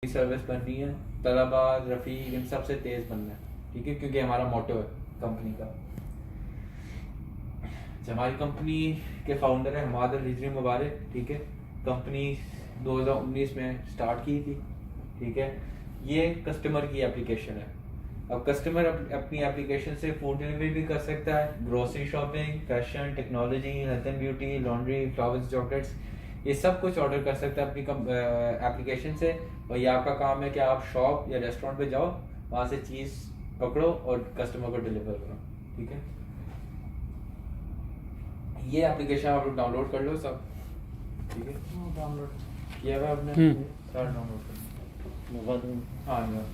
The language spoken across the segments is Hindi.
सर्विस बननी है, तलबा रफ़ीक इन सबसे तेज़ बनना है, ठीक है, क्योंकि हमारा मोटो है कंपनी का। हमारी कंपनी के फाउंडर है हमाद हिजरी मुबारक, ठीक है। कंपनी 2019 में स्टार्ट की थी, ठीक है। ये कस्टमर की एप्लीकेशन है। अब कस्टमर अपनी एप्लीकेशन से फूड डिलीवरी भी कर सकता है, grocery shopping, fashion, technology, health and beauty, laundry, flowers, chocolates, ये सब कुछ ऑर्डर कर सकता है अपनी एप्लीकेशन से। और ये आपका काम है कि आप शॉप या रेस्टोरेंट पे जाओ, वहाँ से चीज़ पकड़ो और कस्टमर को डिलीवर करो, ठीक है। ये एप्लीकेशन आप डाउनलोड कर लो सब, ठीक है। डाउनलोड किया हुआ आपने? सारा डाउनलोड कर लो। हाँ यार,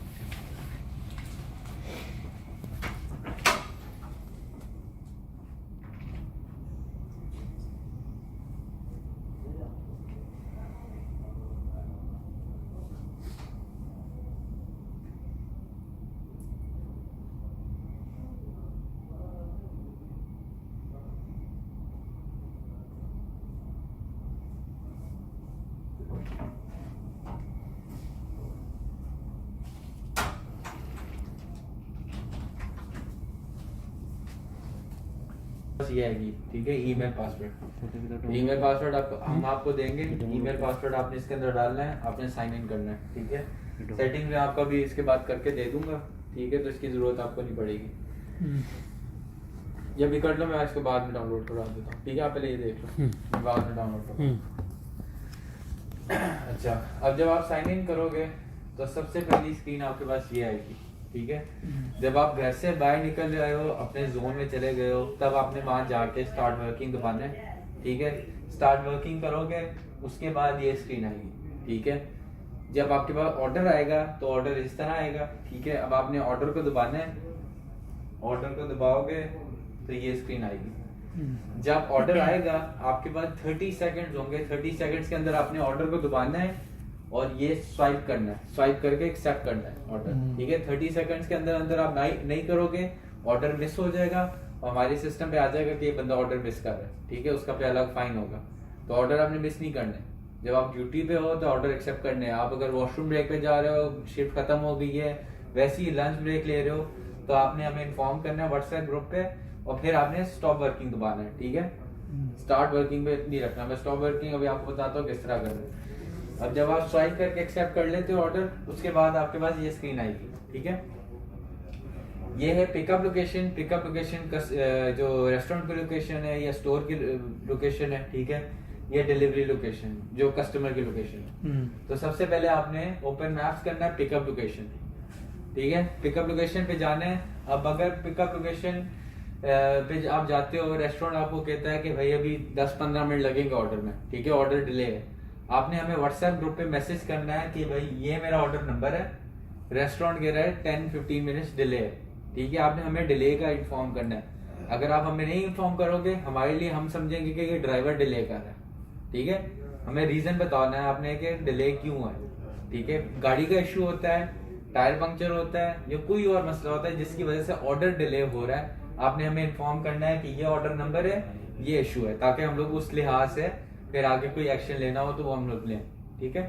बस ये आएगी, ठीक है। ईमेल पासवर्ड हम आपको देंगे। ईमेल पासवर्ड आपने इसके अंदर डालना है, आपने साइन इन करना है, ठीक है। सेटिंग में आपका भी इसके बाद करके दे दूंगा, ठीक है, तो इसकी जरूरत आपको नहीं पड़ेगी। ये भी कर लो, मैं इसके बाद में डाउनलोड करवा देता हूँ, ठीक है। आप पहले ये देख लो, बाद में डाउनलोड करो। अच्छा, अब जब आप साइन इन करोगे तो सबसे पहली स्क्रीन आपके पास ये आएगी, ठीक है। जब आप घर से बाहर निकल रहे हो, अपने जोन में चले गए हो, तब आपने वहां जाके स्टार्ट वर्किंग दबाना है, ठीक है। स्टार्ट वर्किंग करोगे, उसके बाद ये स्क्रीन आएगी, ठीक है। जब आपके पास ऑर्डर आएगा तो ऑर्डर इस तरह आएगा, ठीक है। अब आपने ऑर्डर को दबाना है, ऑर्डर को दबाओगे तो ये स्क्रीन आएगी। जब ऑर्डर आएगा आपके पास 30 सेकंड्स होंगे, 30 सेकंड्स के अंदर आपने ऑर्डर को दबाना है और ये स्वाइप करना है, स्वाइप करके एक्सेप्ट करना है ऑर्डर, ठीक है। 30 सेकंड्स के अंदर अंदर आप नहीं करोगे, ऑर्डर मिस हो जाएगा और हमारे सिस्टम पे आ जाएगा कि ये बंदा ऑर्डर मिस कर रहा है, ठीक है। उसका पे अलग फाइन होगा। तो ऑर्डर आपने मिस नहीं करना है। जब आप ड्यूटी पे हो तो ऑर्डर एक्सेप्ट करने हैं। आप अगर वॉशरूम ब्रेक पे जा रहे हो, शिफ्ट खत्म हो गई है, वैसे ही लंच ब्रेक ले रहे हो, तो आपने हमें इन्फॉर्म करना है व्हाट्सएप ग्रुप पे, और फिर आपने स्टॉप वर्किंग दबाना है, ठीक है। स्टार्ट वर्किंग पे नहीं रखना। मैं स्टॉप वर्किंग अभी आपको बताता हूँ किस तरह करना है। अब जब आप स्वाइप करके एक्सेप्ट कर लेते हो ऑर्डर, उसके बाद आपके पास ये स्क्रीन आएगी, ठीक है। ये है पिकअप लोकेशन। पिकअप लोकेशन जो रेस्टोरेंट की लोकेशन है या स्टोर की लोकेशन है, ठीक है। ये डिलीवरी लोकेशन जो कस्टमर की लोकेशन है। तो सबसे पहले आपने ओपन मैप्स करना है पिकअप लोकेशन, ठीक है। पिकअप लोकेशन पे जाना है। अब अगर पिकअप लोकेशन पे आप जाते हो, रेस्टोरेंट आपको कहता है कि भाई अभी 10-15 मिनट लगेंगे ऑर्डर में, ठीक है, ऑर्डर डिले है, आपने हमें व्हाट्सएप ग्रुप पे मैसेज करना है कि भाई ये मेरा ऑर्डर नंबर है, रेस्टोरेंट कह रहा है 10-15 मिनट्स डिले है, ठीक है। आपने हमें डिले का इन्फॉर्म करना है। अगर आप हमें नहीं इन्फॉर्म करोगे, हमारे लिए हम समझेंगे कि ये ड्राइवर डिले कर रहा है, ठीक है। हमें रीजन बताना है आपने कि डिले क्यों है, ठीक है। गाड़ी का इश्यू होता है, टायर पंक्चर होता है, या कोई और मसला होता है जिसकी वजह से ऑर्डर डिले हो रहा है, आपने हमें इन्फॉर्म करना है कि ये ऑर्डर नंबर है, ये इशू है, ताकि हम लोग उस लिहाज से फिर आगे कोई एक्शन लेना हो तो वो हम लोग लें, ठीक है।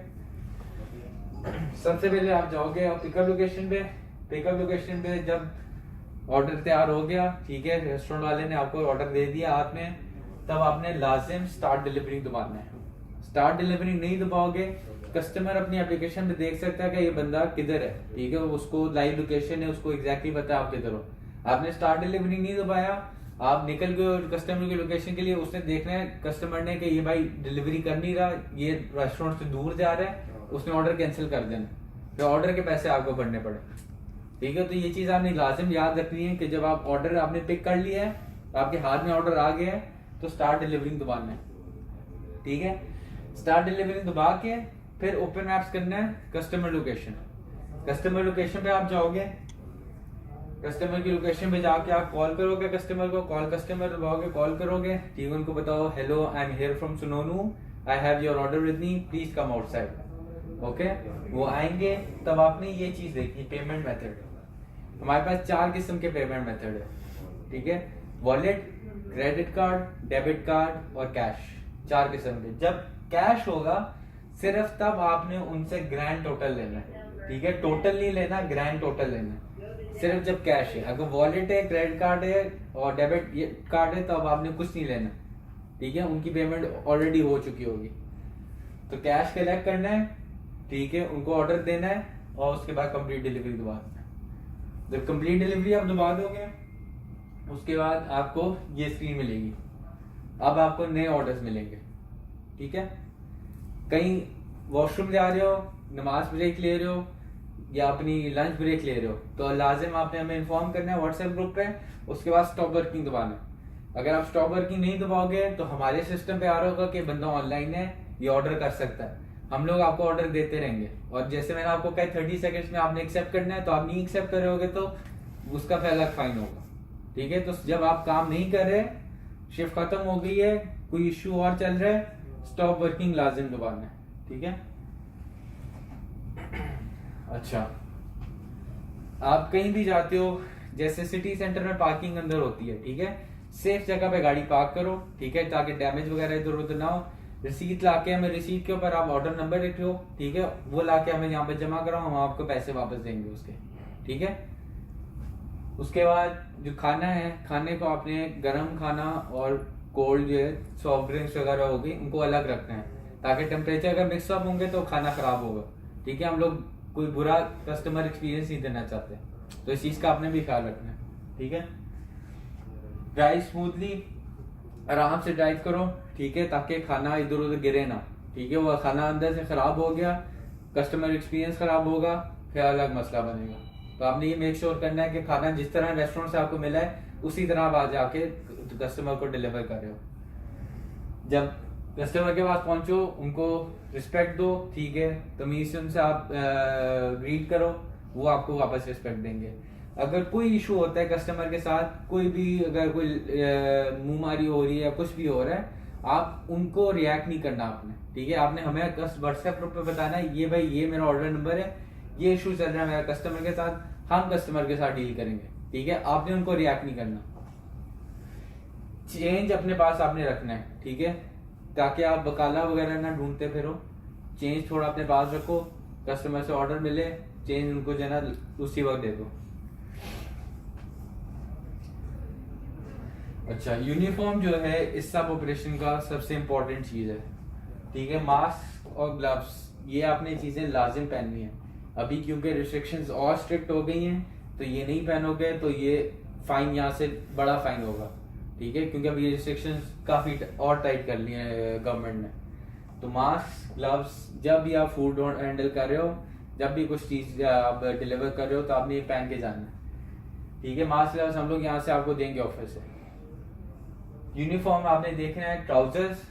सबसे पहले आप जाओगे और पिकअप लोकेशन पे। पिकअप लोकेशन पे जब ऑर्डर तैयार हो गया, ठीक है, रेस्टोरेंट वाले ने आपको ऑर्डर दे दिया हाथ में, तब आपने लाजिम स्टार्ट डिलीवरी दबाना है। स्टार्ट डिलीवरी नहीं दबाओगे, कस्टमर अपनी एप्लीकेशन में देख सकता है कि ये बंदा किधर है, ठीक है, उसको लाइव लोकेशन है, उसको एग्जैक्टली पता है आप किधर हो। आपने स्टार्ट डिलीवरी नहीं दबाया, आप निकल गए कस्टमर की लोकेशन के लिए, उसने देखना है कस्टमर ने कि ये भाई डिलीवरी कर नहीं रहा, ये रेस्टोरेंट से दूर जा रहा है, उसने ऑर्डर कैंसिल कर देना, फिर ऑर्डर के पैसे आपको भरने पड़े, ठीक है। तो ये चीज आपने लाजिम याद रखनी है कि जब आप ऑर्डर आपने पिक कर लिया है, आपके हाथ में ऑर्डर आ गया है, तो स्टार्ट डिलीवरी दबाना है, ठीक है। स्टार्ट डिलीवरी दबा के फिर ओपन मैप्स करना है कस्टमर लोकेशन। कस्टमर लोकेशन पे आप जाओगे, कस्टमर की लोकेशन पे जाके आप कॉल करोगे कस्टमर को, कॉल कस्टमर दबाओगे, कॉल करोगे, ठीक है, उनको बताओ hello I am here from सुनोनू, I have your order with me, please come outside, okay. वो आएंगे, तब आपने ये चीज देखी पेमेंट मेथड। हमारे पास 4 किस्म के पेमेंट मेथड है, ठीक है। Wallet, credit card, debit card और कैश, 4 किस्म के। जब कैश होगा सिर्फ तब आपने उनसे ग्रैंड टोटल लेना है, ठीक है, टोटल नहीं लेना, ग्रैंड टोटल लेना है सिर्फ जब कैश है। अगर वॉलेट है, क्रेडिट कार्ड है और डेबिट कार्ड है तो अब आपने कुछ नहीं लेना, ठीक है, उनकी पेमेंट ऑलरेडी हो चुकी होगी। तो कैश कलेक्ट करना है, ठीक है, उनको ऑर्डर देना है और उसके बाद कंप्लीट डिलीवरी दबा देना है। जब कंप्लीट डिलीवरी आप दबा दोगे उसके बाद आपको ये स्क्रीन मिलेगी। अब आपको नए ऑर्डर्स मिलेंगे, ठीक है। कहीं वॉशरूम जा रहे हो, नमाज ब्रेक ले रहे हो या अपनी लंच ब्रेक ले रहे हो तो लाजिम आपने हमें इन्फॉर्म करना है व्हाट्सएप ग्रुप पे। उसके बाद स्टॉप वर्किंग दबाना है। अगर आप स्टॉप वर्किंग नहीं दबाओगे तो हमारे सिस्टम पे आ रहा होगा कि बंदा ऑनलाइन है, ये ऑर्डर कर सकता है। हम लोग आपको ऑर्डर देते रहेंगे और जैसे मैंने आपको कहा 30 सेकंड्स में आपने एक्सेप्ट करना है, तो आप नहीं एक्सेप्ट करोगे तो उसका पहला फाइन होगा, ठीक है। तो जब आप काम नहीं कर रहे, शिफ्ट खत्म हो गई है, कोई इश्यू और चल रहा है, स्टॉप वर्किंग लाजिम दबाना है, ठीक है। अच्छा, आप कहीं भी जाते हो, जैसे सिटी सेंटर में पार्किंग अंदर होती है, ठीक है, सेफ जगह पे गाड़ी पार्क करो, ठीक है, ताकि डैमेज वगैरह इधर उधर ना हो। रिसीट लाके हमें, रिसीट के ऊपर आप ऑर्डर नंबर लिख लो, ठीक है, वो लाके हमें यहाँ पे जमा कराओ, हम आपको पैसे वापस देंगे उसके, ठीक है। उसके बाद जो खाना है, खाने को आपने गर्म खाना और कोल्ड जो है सॉफ्ट ड्रिंक्स वगैरह होगी उनको अलग रखना है, ताकि टेम्परेचर अगर मिक्सअप होंगे तो खाना खराब होगा, ठीक है। हम लोग कोई बुरा कस्टमर एक्सपीरियंस नहीं देना चाहते, तो इस चीज का आपने भी ख्याल रखना है, ठीक है। ड्राइव स्मूथली, आराम से ड्राइव करो, ठीक है, ताकि खाना इधर उधर गिरे ना, ठीक है। वो खाना अंदर से खराब हो गया, कस्टमर एक्सपीरियंस खराब होगा, फिर अलग मसला बनेगा। तो आपने ये मेक श्योर करना है कि खाना जिस तरह रेस्टोरेंट से आपको मिला है उसी तरह आप आज आके कस्टमर को डिलीवर कर रहे हो। जब कस्टमर के पास पहुंचो उनको रिस्पेक्ट दो, ठीक है, तमीज से उनसे आप ग्रीट करो, वो आपको वापस रिस्पेक्ट देंगे। अगर कोई इशू होता है कस्टमर के साथ, कोई भी अगर कोई मुंहमारी हो रही है, कुछ भी हो रहा है, आप उनको रिएक्ट नहीं करना आपने, ठीक है। आपने हमें व्हाट्सएप ग्रुप पे बताना है, ये भाई ये मेरा ऑर्डर नंबर है, ये इशू चल रहा है मेरा कस्टमर के साथ, हम कस्टमर के साथ डील करेंगे, ठीक है। आपने उनको रिएक्ट नहीं करना। चेंज अपने पास आपने रखना है, ठीक है, ताकि आप बकाला वगैरह ना ढूंढते फिरो। चेंज थोड़ा अपने पास रखो, कस्टमर से ऑर्डर मिले, चेंज उनको जो है ना उसी वक्त दे दो। अच्छा, यूनिफॉर्म जो है इस सब ऑपरेशन का सबसे इम्पोर्टेंट चीज है, ठीक है। मास्क और ग्लव्स ये आपने चीजें लाजिम पहननी है। अभी क्योंकि रिस्ट्रिक्शंस और स्ट्रिक्ट हो गई हैं तो ये नहीं पहनोगे तो ये फाइन, यहाँ से बड़ा फाइन होगा, ठीक है, क्योंकि अभी रिस्ट्रिक्शंस काफी और टाइट कर लिए हैं गवर्नमेंट ने। तो मास्क, ग्लव्स, जब भी आप फूड हैंडल कर रहे हो, जब भी कुछ चीज आप डिलीवर कर रहे हो तो आपने ये पहन के जाना है, ठीक है। मास्क, ग्लव्स हम लोग यहाँ से आपको देंगे ऑफिस से। यूनिफॉर्म आपने देखना है, ट्राउजर्स,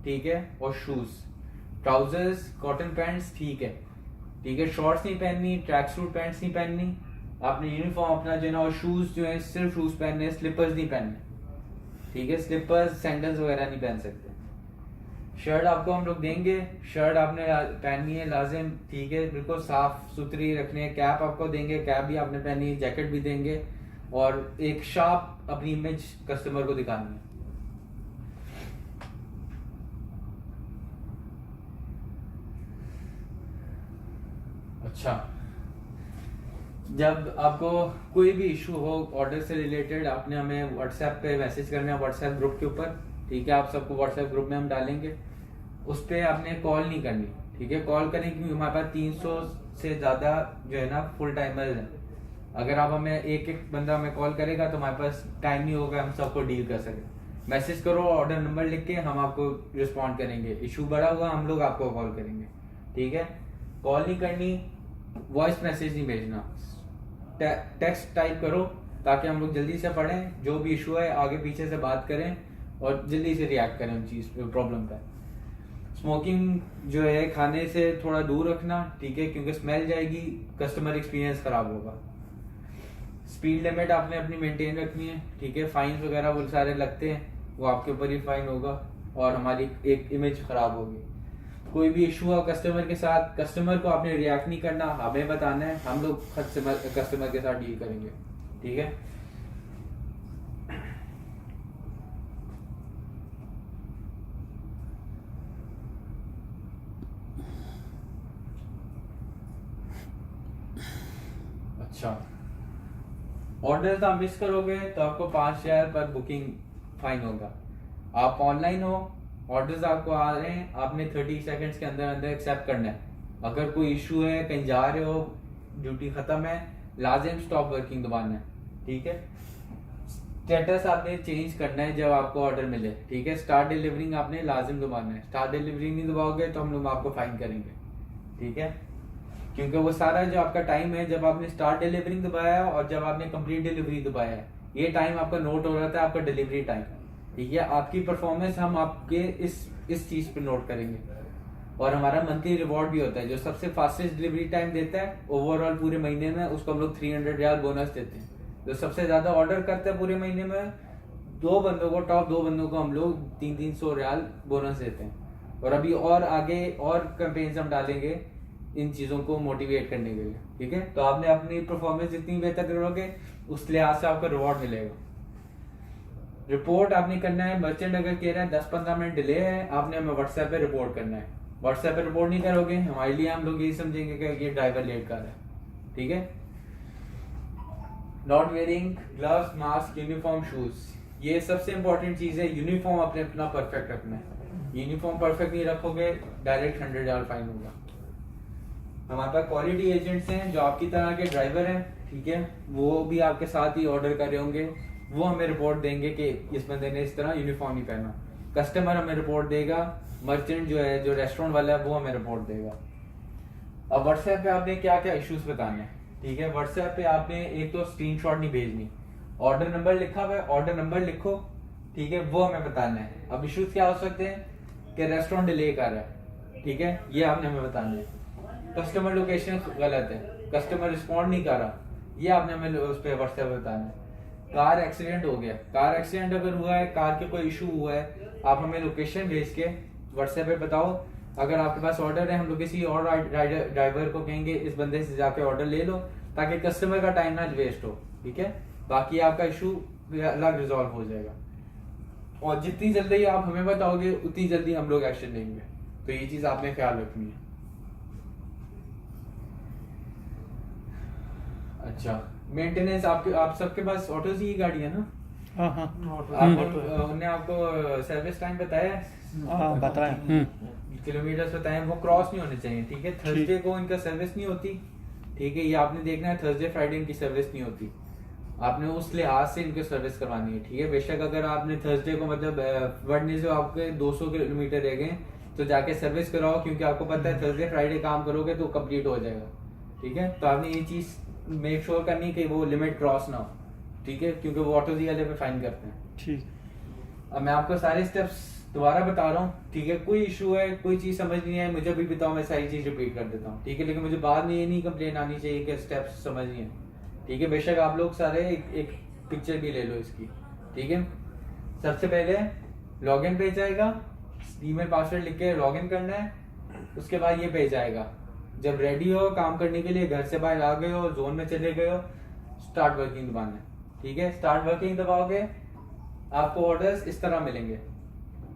ठीक है, और शूज। ट्राउजर्स कॉटन पैंट्स, ठीक है, ठीक है, शॉर्ट्स नहीं पहननी, ट्रैक सूट पैंट्स नहीं पहननी। आपने यूनिफॉर्म अपना जो है ना, और शूज जो है सिर्फ शूज पहनने, स्लीपर्स नहीं पहनने, ठीक है, स्लीपर्स सैंडल्स वगैरह नहीं पहन सकते। शर्ट आपको हम लोग देंगे, शर्ट आपने पहननी है लाजिम, ठीक है, बिल्कुल साफ सुथरी रखनी है। कैप आपको देंगे, कैप भी आपने पहननी है, जैकेट भी देंगे, और एक शार्प अपनी इमेज कस्टमर को दिखानी है। अच्छा, जब आपको कोई भी इशू हो ऑर्डर से रिलेटेड, आपने हमें व्हाट्सएप पे मैसेज करना है, व्हाट्सएप ग्रुप के ऊपर, ठीक है। आप सबको व्हाट्सएप ग्रुप में हम डालेंगे, उस पर आपने कॉल नहीं करनी, ठीक है। कॉल करें क्योंकि हमारे पास 300 से ज्यादा जो है ना फुल टाइमर्स हैं। अगर आप हमें एक एक बंदा हमें कॉल करेगा तो हमारे पास टाइम नहीं होगा हम सबको डील कर सकें। मैसेज करो, ऑर्डर नंबर लिख के हम आपको रिस्पॉन्ड करेंगे। इशू बड़ा हुआ हम लोग आपको कॉल करेंगे, ठीक है। कॉल नहीं करनी, वॉइस मैसेज नहीं भेजना, टेक्स्ट टाइप करो ताकि हम लोग जल्दी से पढ़ें, जो भी इशू है आगे पीछे से बात करें और जल्दी से रिएक्ट करें उन चीज प्रॉब्लम पर। स्मोकिंग जो है खाने से थोड़ा दूर रखना, ठीक है, क्योंकि स्मेल जाएगी, कस्टमर एक्सपीरियंस खराब होगा। स्पीड लिमिट आपने अपनी मेंटेन रखनी है, ठीक है। फाइन वगैरह वो सारे लगते हैं, वो आपके ऊपर ही फाइन होगा और हमारी एक इमेज खराब होगी। कोई भी इशू हो कस्टमर के साथ, कस्टमर को आपने रिएक्ट नहीं करना, हमें बताना है, हम लोग कस्टमर के साथ डील करेंगे, ठीक है। अच्छा, ऑर्डर आप मिस करोगे तो आपको 5,000 पर बुकिंग फाइन होगा। आप ऑनलाइन हो, ऑर्डर्स आपको आ रहे हैं, आपने 30 सेकंड्स के अंदर अंदर एक्सेप्ट करना है। अगर कोई इशू है, कहीं जा रहे हो, ड्यूटी खत्म है, लाजिम स्टॉप वर्किंग दबाना है, ठीक है। स्टेटस आपने चेंज करना है जब आपको ऑर्डर मिले, ठीक है। स्टार्ट डिलीवरिंग आपने लाजिम दबाना है। स्टार्ट डिलीवरिंग नहीं दबाओगे तो हम लोग आपको फाइन करेंगे, ठीक है। क्योंकि वो सारा जो आपका टाइम है, जब आपने स्टार्ट डिलीवरिंग दबाया और जब आपने कंप्लीट डिलीवरी दबाया है, ये टाइम आपका नोट हो रहा था, आपका डिलीवरी टाइम, ठीक है। आपकी परफॉर्मेंस हम आपके इस चीज पे नोट करेंगे। और हमारा मंथली रिवॉर्ड भी होता है, जो सबसे फास्टेस्ट डिलीवरी टाइम देता है ओवरऑल पूरे महीने में, उसको हम लोग 300 रियाल बोनस देते हैं। जो सबसे ज्यादा ऑर्डर करते हैं पूरे महीने में, टॉप 2 बंदों को हम लोग 300 रियाल बोनस देते हैं। और अभी और आगे और कैंपेन्स हम डालेंगे इन चीजों को मोटिवेट करने के लिए, ठीक है। तो आपने अपनी परफॉर्मेंस जितनी बेहतर करोगे उस लिहाज से आपको रिवॉर्ड मिलेगा। रिपोर्ट आपने करना है, मर्चेंट अगर कह रहा है 10-15 मिनट डिले है, आपने हमें व्हाट्सएप पे रिपोर्ट करना है। व्हाट्सएप पे रिपोर्ट नहीं करोगे, हमारे लिए हम लोग यही समझेंगे कि ये ड्राइवर लेट कर रहा है, ठीक है। Not wearing gloves, mask, uniform, shoes, ये सबसे इंपॉर्टेंट चीज है। यूनिफॉर्म अपने अपना परफेक्ट रखना है। यूनिफॉर्म परफेक्ट नहीं रखोगे डायरेक्ट 100 रियाल फाइन होगा। हमारे पास क्वालिटी एजेंट्स हैं जो आपकी तरह के ड्राइवर हैं, ठीक है। वो भी आपके साथ ही ऑर्डर कर रहे होंगे, वो हमें रिपोर्ट देंगे कि इस बंदे ने इस तरह यूनिफॉर्म नहीं पहना। कस्टमर हमें रिपोर्ट देगा, मर्चेंट जो है, जो रेस्टोरेंट वाला है, वो हमें रिपोर्ट देगा। अब व्हाट्सएप पे आपने क्या क्या इश्यूज बताने हैं, ठीक है। व्हाट्सएप पे आपने एक तो स्क्रीनशॉट नहीं भेजनी, ऑर्डर नंबर लिखा हुआ है, ऑर्डर नंबर लिखो, ठीक है, वो हमें बताना है। अब इश्यूज क्या हो सकते हैं कि रेस्टोरेंट डिले कर रहा है, ठीक है, ये आपने हमें बताना है। कस्टमर लोकेशन गलत है, कस्टमर रिस्पॉन्ड नहीं कर रहा, ये आपने हमें उस पर व्हाट्सएप पे बताना है। कार एक्सीडेंट हो गया, कार एक्सीडेंट अगर हुआ है, कार के कोई इशू हुआ है, आप हमें लोकेशन भेज के व्हाट्सएप पे बताओ। अगर आपके पास ऑर्डर है, हम लोग किसी और ड्राइवर को कहेंगे इस बंदे से जाके ऑर्डर ले लो, ताकि कस्टमर का टाइम ना वेस्ट हो, ठीक है। बाकी आपका इशू अलग रिजॉल्व हो जाएगा। और जितनी जल्दी आप हमें बताओगे उतनी जल्दी हम लोग एक्शन लेंगे। तो ये चीज आपने ख्याल रखनी है। अच्छा, मेंटेनेंस आप सबके पास ऑटो की गाड़ी है ना? हाँ उन्होंने आपको सर्विस टाइम बताया है? हाँ बताया, किलोमीटर्स बताए, वो क्रॉस नहीं होने चाहिए, ठीक है। थर्सडे को इनका सर्विस नहीं होती, ठीक है, ये आपने देखना है। थर्सडे फ्राइडे इनकी सर्विस नहीं होती, आपने उस लिहाज से इनकी सर्विस करवानी है, ठीक है। बेशक अगर आपने थर्सडे को मतलब वेडनेसडे आपके 200 किलोमीटर रह गए तो जाके सर्विस कराओ, क्योंकि आपको पता है थर्सडे फ्राइडे काम करोगे तो कंप्लीट हो जाएगा, ठीक है। तो आपने ये चीज मेक श्योर करनी कि वो लिमिट क्रॉस ना हो, ठीक है, क्योंकि वो ऑटो वाले पे फाइन करते हैं, ठीक। अब मैं आपको सारे स्टेप्स दोबारा बता रहा हूँ, ठीक है। कोई इशू है, कोई चीज समझ नहीं है, मुझे भी बताओ, मैं सारी चीज रिपीट कर देता हूँ, ठीक है। लेकिन मुझे बाद में ये नहीं कंप्लेन आनी चाहिए कि स्टेप्स समझ नहीं है, ठीक है। बेशक आप लोग सारे एक पिक्चर भी ले लो इसकी, ठीक है। सबसे पहले लॉगिन पेज आएगा, ईमेल पासवर्ड लिख के लॉगिन करना है। उसके बाद ये पेज आएगा, जब रेडी हो काम करने के लिए, घर से बाहर आ गए हो, जोन में चले गए हो, स्टार्ट वर्किंग दबाना है, ठीक है। स्टार्ट वर्किंग दबाओगे आपको ऑर्डर्स इस तरह मिलेंगे।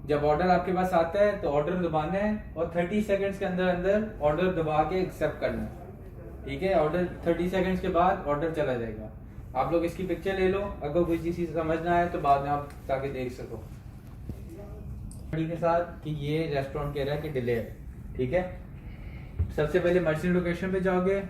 जब ऑर्डर आपके पास आता है तो ऑर्डर दबाना है और 30 सेकंड्स के अंदर अंदर ऑर्डर दबा के एक्सेप्ट करना है, ठीक है। ऑर्डर 30 सेकंड्स के बाद ऑर्डर चला जाएगा। आप लोग इसकी पिक्चर ले लो, अगर कोई चीज समझना है तो बाद में आप जाके देख सको के साथ कि ये रेस्टोरेंट कह रहा है कि डिले है, ठीक है। सबसे पहले मर्चेंट लोकेशन पे जाओगे,